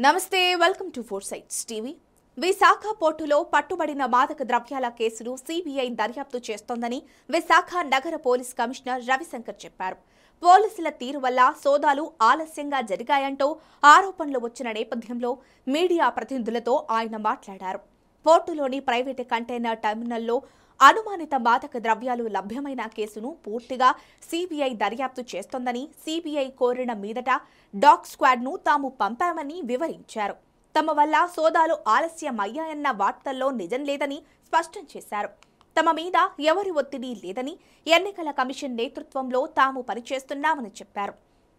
నమస్తే welcome to four sites TV. Visakha పోర్టులో పట్టుబడిన మాదక ద్రవ్యాల కేసును సిబిఐ దర్యాప్తు చేస్తోందని విశాఖ నగర పోలీస్ కమిషనర్ రవిశంకర్ చెప్పారు. పోలీసుల తీరు వల్ల సోదాలు ఆలస్యంగా జరిగాయంటూ ఆరోపణలు వచ్చిన నేపథ్యంలో మీడియా ప్రతినిధులతో ఆయన మాట్లాడారు. పోర్టులోని ప్రైవేటు కంటైనర్ టెర్మినల్లో అనుమానిత మాదక ద్రవ్యాలు లభ్యమైన కేసును పూర్తిగా సిబిఐ దర్యాప్తు చేస్తోందని, సిబిఐ కోరిన మీదట డాగ్ స్క్వాడ్ను తాము పంపామని వివరించారు. తమ వల్ల సోదాలు ఆలస్యమయ్యాయన్న వార్తల్లో నిజం లేదని స్పష్టం చేశారు. తమ మీద ఎవరి ఒత్తిడి లేదని, ఎన్నికల కమిషన్ నేతృత్వంలో తాము పనిచేస్తున్నామని చెప్పారు.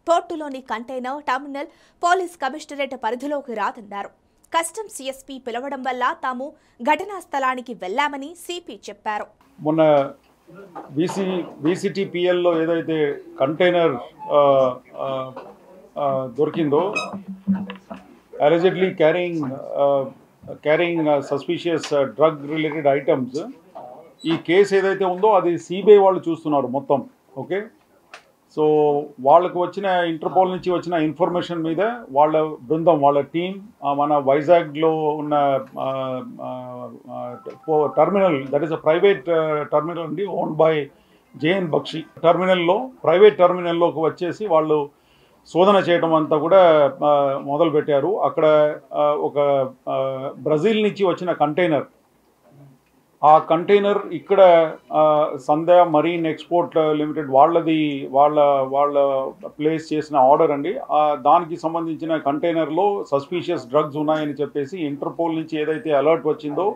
పోర్టులోని కంటైనర్ టెర్మినల్ పోలీస్ కమిషనరేట్ పరిధిలోకి రాదన్నారు. కస్టమ్స్ ఎస్పీ పిలవడం వల్ల తాము ఘటనా స్థలానికి వెళ్లామని సిపి చెప్పారు. మొన్న VCTPLలో ఏదైతే కంటైనర్ దొరికిందో allegedly carrying suspicious drug related items, ఈ కేసు ఏదైతే ఉందో అది సిబిఐ వాళ్ళు చూస్తున్నారు మొత్తం. ఓకే, సో వాళ్ళకు వచ్చిన ఇంటర్పోల్ నుంచి వచ్చిన ఇన్ఫర్మేషన్ మీద వాళ్ళ బృందం, వాళ్ళ టీం మన వైజాగ్లో ఉన్న terminal, that is a private terminal అండి, ఓన్డ్ బై జేఎన్ బక్షి టర్మినల్లో, ప్రైవేట్ టర్మినల్లోకి వచ్చేసి వాళ్ళు శోధన చేయడం అంతా కూడా మొదలుపెట్టారు. అక్కడ ఒక బ్రెజిల్ నుంచి వచ్చిన కంటైనర్, ఆ కంటైనర్ ఇక్కడ సంధ్య మరీన్ ఎక్స్పోర్ట్ లిమిటెడ్ వాళ్ళ ప్లేస్ చేసిన ఆర్డర్ అండి. దానికి సంబంధించిన కంటైనర్లో సస్పీషియస్ డ్రగ్స్ ఉన్నాయని చెప్పేసి ఇంటర్పోల్ నుంచి ఏదైతే అలర్ట్ వచ్చిందో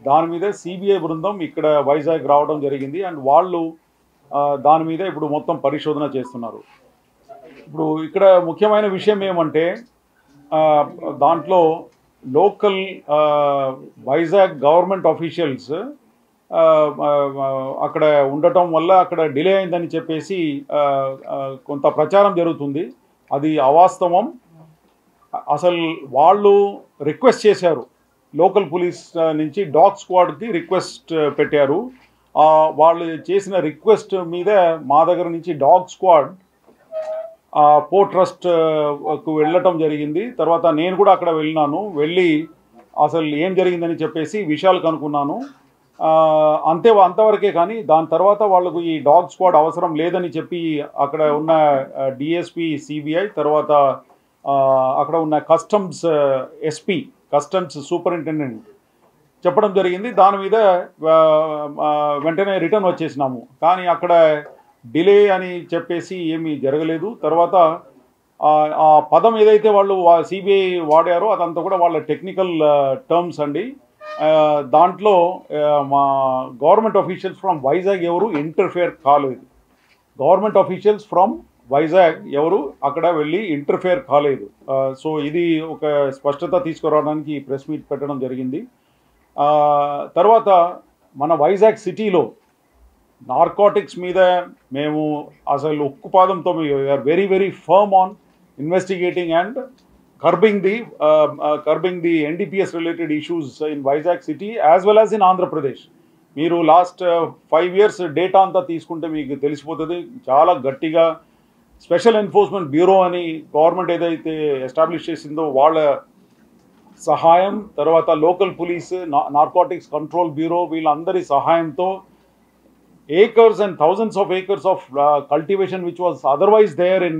దాని మీద సిబిఐ బృందం ఇక్కడ వైజాగ్ రావడం జరిగింది. అండ్ వాళ్ళు దాని మీద ఇప్పుడు మొత్తం పరిశోధన చేస్తున్నారు. ఇప్పుడు ఇక్కడ ముఖ్యమైన విషయం ఏమంటే, దాంట్లో లోకల్ వైజాగ్ గవర్నమెంట్ ఆఫీషియల్స్ అక్కడ ఉండటం వల్ల అక్కడ డిలే అయిందని చెప్పేసి కొంత ప్రచారం జరుగుతుంది. అది అవాస్తవం. అసలు వాళ్ళు రిక్వెస్ట్ చేశారు, లోకల్ పోలీస్ నుంచి డాగ్ స్క్వాడ్కి రిక్వెస్ట్ పెట్టారు. వాళ్ళు చేసిన రిక్వెస్ట్ మీద మా దగ్గర నుంచి డాగ్ స్క్వాడ్ పోర్ట్ ట్రస్ట్కు వెళ్ళటం జరిగింది. తర్వాత నేను కూడా అక్కడ వెళ్ళి అసలు ఏం జరిగిందని చెప్పేసి విషయాలు కనుక్కున్నాను. అంతవరకే. కానీ దాని తర్వాత వాళ్ళకు ఈ డాగ్ స్క్వాడ్ అవసరం లేదని చెప్పి అక్కడ ఉన్న డిఎస్పి సిబిఐ, తర్వాత అక్కడ ఉన్న కస్టమ్స్ ఎస్పీ, కస్టమ్స్ సూపరింటెండెంట్ చెప్పడం జరిగింది. దాని మీద వెంటనే రిటర్న్ వచ్చేసినాము. కానీ అక్కడ డిలే అని చెప్పేసి ఏమీ జరగలేదు. తర్వాత ఆ పదం ఏదైతే వాళ్ళు సిబిఐ వాడారో అదంతా కూడా వాళ్ళ టెక్నికల్ టర్మ్స్ అండి. దాంట్లో మా గవర్నమెంట్ ఆఫీషియల్స్ ఫ్రమ్ వైజాగ్ ఎవరు ఇంటర్ఫేర్ కాలేదు. గవర్నమెంట్ ఆఫీషియల్స్ ఫ్రమ్ వైజాగ్ ఎవరు అక్కడ వెళ్ళి ఇంటర్ఫేర్ కాలేదు. సో ఇది ఒక స్పష్టత తీసుకురావడానికి ప్రెస్ మీట్ పెట్టడం జరిగింది. తర్వాత మన వైజాగ్ సిటీలో నార్కోటిక్స్ మీద మేము అసలు ఉక్కుపాదంతో we are very very firm on investigating and curbing the NDPS related issues in Vizag city as well as in Andhra Pradesh. మీరు లాస్ట్ 5 years డేటా అంతా తీసుకుంటే మీకు తెలిసిపోతుంది. చాలా గట్టిగా స్పెషల్ ఎన్ఫోర్స్మెంట్ బ్యూరో అని గవర్నమెంట్ ఏదైతే ఎస్టాబ్లిష్ చేసిందో వాళ్ళ సహాయం, తర్వాత local police, narcotics control bureau, వీళ్ళందరి సహాయంతో acres and thousands of acres of cultivation which was otherwise there in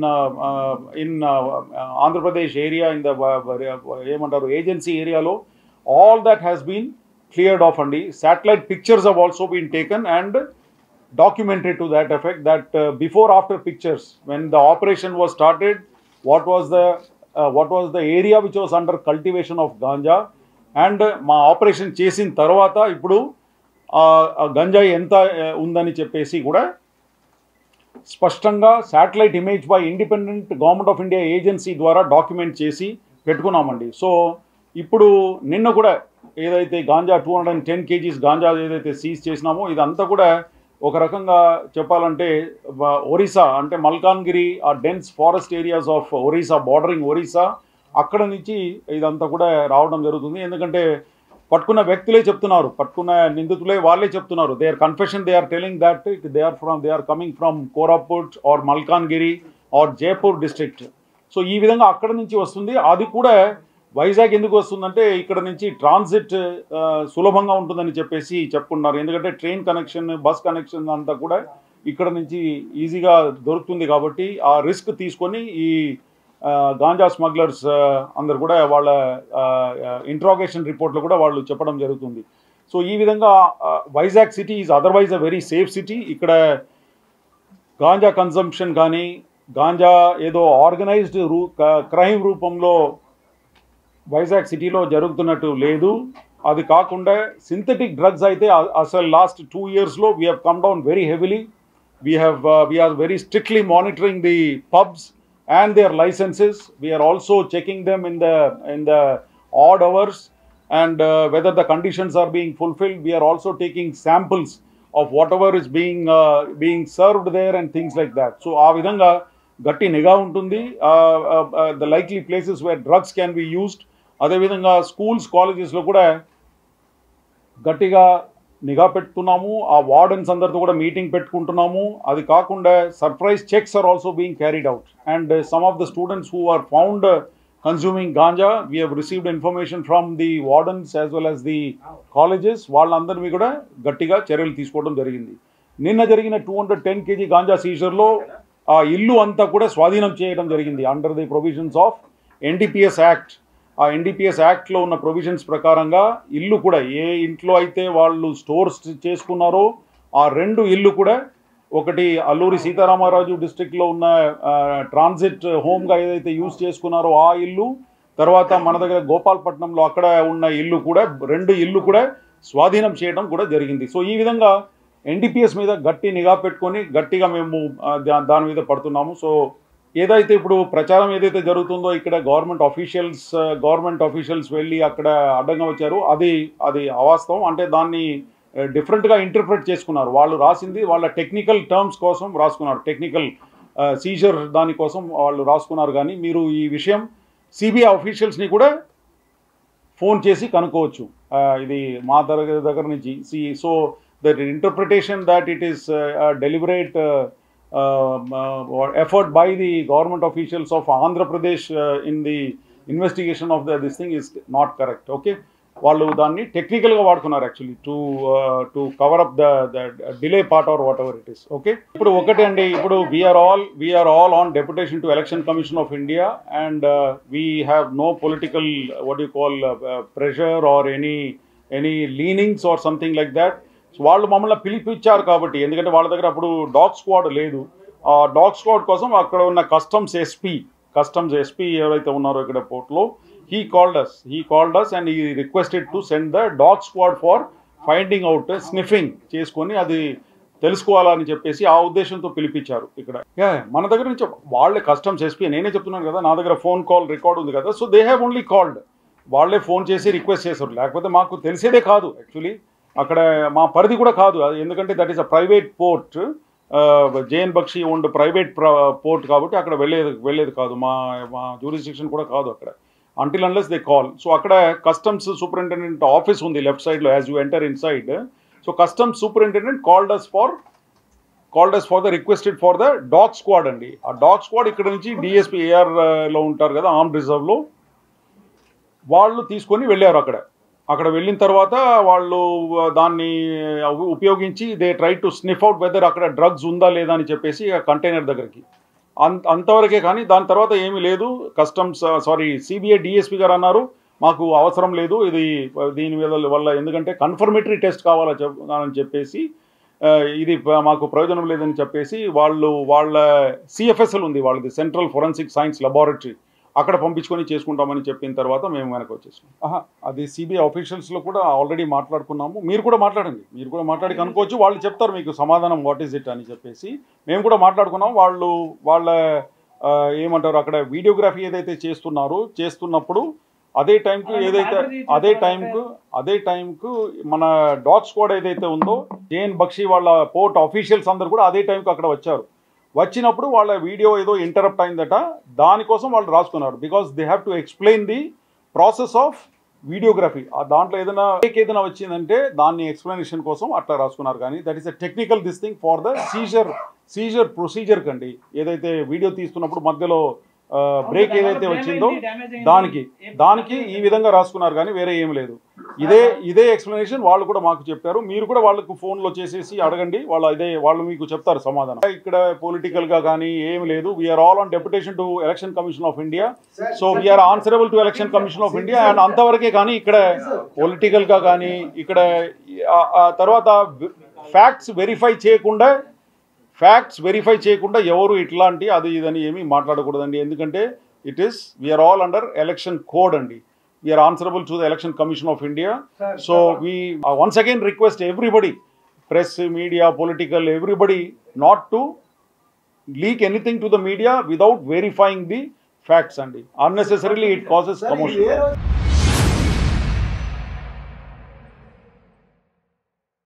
Andhra Pradesh area, in the agency area lo, all that has been cleared off. And satellite pictures have also been taken and documented to that effect, that before after pictures, when the operation was started, what was the area which was under cultivation of ganja, and ma operation chesin tarvata ippudu గంజాయి ఎంత ఉందని చెప్పేసి కూడా స్పష్టంగా satellite image by independent government of India agency ద్వారా document చేసి పెట్టుకున్నామండి. So ఇప్పుడు నిన్న కూడా ఏదైతే గాంజా 210 kgs గాంజా ఏదైతే సీజ్ చేసినామో ఇదంతా కూడా ఒక రకంగా చెప్పాలంటే ఒరిస్సా, అంటే మల్కాన్గిరి, ఆ dense forest areas of Orissa, bordering Orissa, అక్కడ నుంచి ఇదంతా కూడా రావడం జరుగుతుంది. ఎందుకంటే పట్టుకున్న వ్యక్తులే చెప్తున్నారు, పట్టుకున్న నిందితులే వాళ్ళే చెప్తున్నారు. They are confession, they are telling that they are coming from Koraput or Malkangiri or Jaipur district. So ఈ విధంగా అక్కడ నుంచి వస్తుంది. అది కూడా వైజాగ్ ఎందుకు వస్తుందంటే ఇక్కడ నుంచి ట్రాన్సిట్ సులభంగా ఉంటుందని చెప్పేసి చెప్పుకున్నారు. ఎందుకంటే ట్రైన్ కనెక్షన్, బస్ కనెక్షన్ అంతా కూడా ఇక్కడ నుంచి ఈజీగా దొరుకుతుంది కాబట్టి ఆ రిస్క్ తీసుకొని ఈ గాంజా స్మగ్లర్స్ అందరు కూడా వాళ్ళ ఇంట్రాగేషన్ రిపోర్ట్లో కూడా వాళ్ళు చెప్పడం జరుగుతుంది. సో ఈ విధంగా Vizag city is otherwise a very safe city. ఇక్కడ గాంజా కన్సంప్షన్ కానీ గాంజా ఏదో ఆర్గనైజ్డ్ క్రైమ్ రూపంలో వైజాగ్ సిటీలో జరుగుతున్నట్టు లేదు. అది కాకుండా సింథటిక్ డ్రగ్స్ అయితే అసలు లాస్ట్ 2 yearsలో we have come down very heavily. we are very strictly monitoring the pubs and their licenses. We are also checking them in the odd hours and whether the conditions are being fulfilled. We are also taking samples of whatever is being served there and things like that. So aa vidhanga gatti niga untundi. The likely places where drugs can be used, ade vidhanga schools, colleges lo kuda గట్టిగా నిఘా పెట్టుకున్నాము. ఆ wardens అందరితో కూడా meeting పెట్టుకుంటున్నాము. అది కాకుండా surprise checks are also being carried out and some of the students who are found consuming ganja, we have received information from the wardens as well as the colleges. వాళ్ళందరినీ కూడా గట్టిగా చర్యలు తీసుకోవడం జరిగింది. నిన్న జరిగిన 210 kg గాంజా సీజర్లో ఆ ఇల్లు అంతా కూడా స్వాధీనం చేయడం జరిగింది under the provisions of NDPS act. ఆ ఎన్డీపీఎస్ యాక్ట్లో ఉన్న ప్రొవిజన్స్ ప్రకారంగా ఇల్లు కూడా ఏ ఇంట్లో అయితే వాళ్ళు స్టోర్స్ చేసుకున్నారో ఆ 2 ఇల్లు కూడా, ఒకటి అల్లూరి సీతారామరాజు డిస్ట్రిక్ట్లో ఉన్న ట్రాన్సిట్ హోమ్గా ఏదైతే యూజ్ చేసుకున్నారో ఆ ఇల్లు, తర్వాత మన దగ్గర గోపాలపట్నంలో అక్కడ ఉన్న ఇల్లు కూడా, 2 ఇల్లు కూడా స్వాధీనం చేయడం కూడా జరిగింది. సో ఈ విధంగా ఎన్డీపీఎస్ మీద గట్టి నిఘా పెట్టుకొని గట్టిగా మేము దాని మీద పడుతున్నాము. సో ఏదైతే ఇప్పుడు ప్రచారం ఏదైతే జరుగుతుందో ఇక్కడ గవర్నమెంట్ ఆఫీషియల్స్ వెళ్ళి అక్కడ అడ్డంగా వచ్చారు, అది అవాస్తవం. అంటే దాన్ని డిఫరెంట్గా ఇంటర్ప్రిట్ చేసుకున్నారు. వాళ్ళు రాసింది వాళ్ళ టెక్నికల్ టర్మ్స్ కోసం రాసుకున్నారు, టెక్నికల్ సీజర్ దానికోసం వాళ్ళు రాసుకున్నారు. కానీ మీరు ఈ విషయం సిబిఐ ఆఫీషియల్స్ని కూడా ఫోన్ చేసి కనుక్కోవచ్చు. ఇది మా దగ్గర నుంచి so the interpretation that it is a deliberate effort by the government officials of Andhra Pradesh in the investigation of this thing is not correct. Okay, వాళ్ళు దాన్ని టెక్నికల్గా వాడుకున్నారు actually to cover up the delay part or whatever it is. Okay, ఇప్పుడు ఒకటే అండి, ఇప్పుడు we are all on deputation to Election commission of India and we have no political what you call pressure or any leanings or something like that. So వాళ్ళు మమ్మల్ని పిలిపించారు కాబట్టి, ఎందుకంటే వాళ్ళ దగ్గర అప్పుడు డాగ్ స్క్వాడ్ లేదు. ఆ డాగ్ స్క్వాడ్ కోసం అక్కడ ఉన్న కస్టమ్స్ ఎస్పీ ఎవరైతే ఉన్నారో ఇక్కడ పోర్ట్లో, he called us and he requested to send the dog squad for finding out, sniffing చేసుకొని అది తెలుసుకోవాలని చెప్పేసి ఆ ఉద్దేశంతో పిలిపించారు ఇక్కడ. మన దగ్గర నుంచి వాళ్ళే కస్టమ్స్ ఎస్పీ, నేనే చెప్తున్నాను కదా, నా దగ్గర ఫోన్ కాల్ రికార్డ్ ఉంది కదా. So they have only called, వాళ్ళే ఫోన్ చేసి రిక్వెస్ట్ చేశారు. లేకపోతే మాకు తెలిసేదే కాదు యాక్చువల్లీ, అక్కడ మా పరిధి కూడా కాదు. ఎందుకంటే that is a private port, JN Bakshi owned private port కాబట్టి అక్కడ వెళ్ళేది కాదు, మా జ్యూరిస్డిక్షన్ కూడా కాదు అక్కడ, until unless they call. So akkada customs superintendent office undi left side lo as you enter inside. So customs superintendent called us for the requested for the dog squad andi. Aa dog squad ikkada nunchi DSP AR lo untaru kada armed reserve lo వాళ్ళు తీసుకొని వెళ్ళారు. అక్కడ వెళ్ళిన తర్వాత వాళ్ళు దాన్ని ఉపయోగించి they try to sniff out whether అక్కడ డ్రగ్స్ ఉందా లేదా అని చెప్పేసి ఆ కంటైనర్ దగ్గరికి, అంతవరకే. కానీ దాని తర్వాత ఏమీ లేదు. సిబిఐ డిఎస్పీ గారు అన్నారు మాకు అవసరం లేదు దీని వల్ల, ఎందుకంటే కన్ఫర్మేటరీ టెస్ట్ కావాలని చెప్పేసి ఇది మాకు ప్రయోజనం లేదని చెప్పేసి వాళ్ళ సిఎఫ్ఎస్ఎల్ ఉంది వాళ్ళది, సెంట్రల్ ఫోరెన్సిక్ సైన్స్ లెబారెటరీ, అక్కడ పంపించుకొని చేసుకుంటామని చెప్పిన తర్వాత మేము వెనక్కి వచ్చేసాం. అది సిబిఐ ఆఫీషియల్స్లో కూడా ఆల్రెడీ మాట్లాడుకున్నాము. మీరు కూడా మాట్లాడి కనుక్కోవచ్చు, వాళ్ళు చెప్తారు మీకు సమాధానం వాట్ ఈజ్ ఇట్ అని చెప్పేసి. మేము కూడా మాట్లాడుకున్నాం. వాళ్ళ ఏమంటారు అక్కడ వీడియోగ్రఫీ ఏదైతే చేస్తున్నప్పుడు అదే టైంకు మన డాగ్ స్క్వాడ్ ఏదైతే ఉందో, జేఎన్ బక్షి వాళ్ళ పోర్ట్ ఆఫీషియల్స్ అందరు కూడా అదే టైంకు అక్కడ వచ్చినప్పుడు వాళ్ళ వీడియో ఏదో ఇంటరప్ట్ అయిందట, దానికోసం వాళ్ళు రాసుకున్నారు. Because they have to explain the process of videography. ఏదైనా వచ్చిందంటే దాన్ని ఎక్స్ప్లెనేషన్ కోసం అట్లా రాసుకున్నారు. కానీ that is a technical this thing for the seizure procedure కండి. ఏదైతే వీడియో తీస్తున్నప్పుడు మధ్యలో బ్రేక్ ఏదైతే వచ్చిందో దానికి ఈ విధంగా రాసుకున్నారు కానీ వేరే ఏం లేదు. ఇదే ఎక్స్ప్లెనేషన్ వాళ్ళు కూడా మాకు చెప్పారు. మీరు కూడా వాళ్ళకు ఫోన్లో చేసేసి అడగండి, వాళ్ళు మీకు చెప్తారు సమాధానం. ఇక్కడ పొలిటికల్ గా కానీ ఏం లేదు. We are all on deputation to Election commission of India. So we are answerable to Election commission of India and అంతవరకే. కానీ ఇక్కడ పొలిటికల్ గా కానీ ఇక్కడ తర్వాత ఫ్యాక్ట్స్ వెరిఫై చేయకుండా ఎవరు ఇట్లాంటి అది ఇదని ఏమీ మాట్లాడకూడదండి. ఎందుకంటే we are all under election code అండి. We are answerable to the election commission of India. So we once again request everybody, press, media, political, everybody not to leak anything to the media without verifying the facts అండి. Unnecessarily it causes commotion.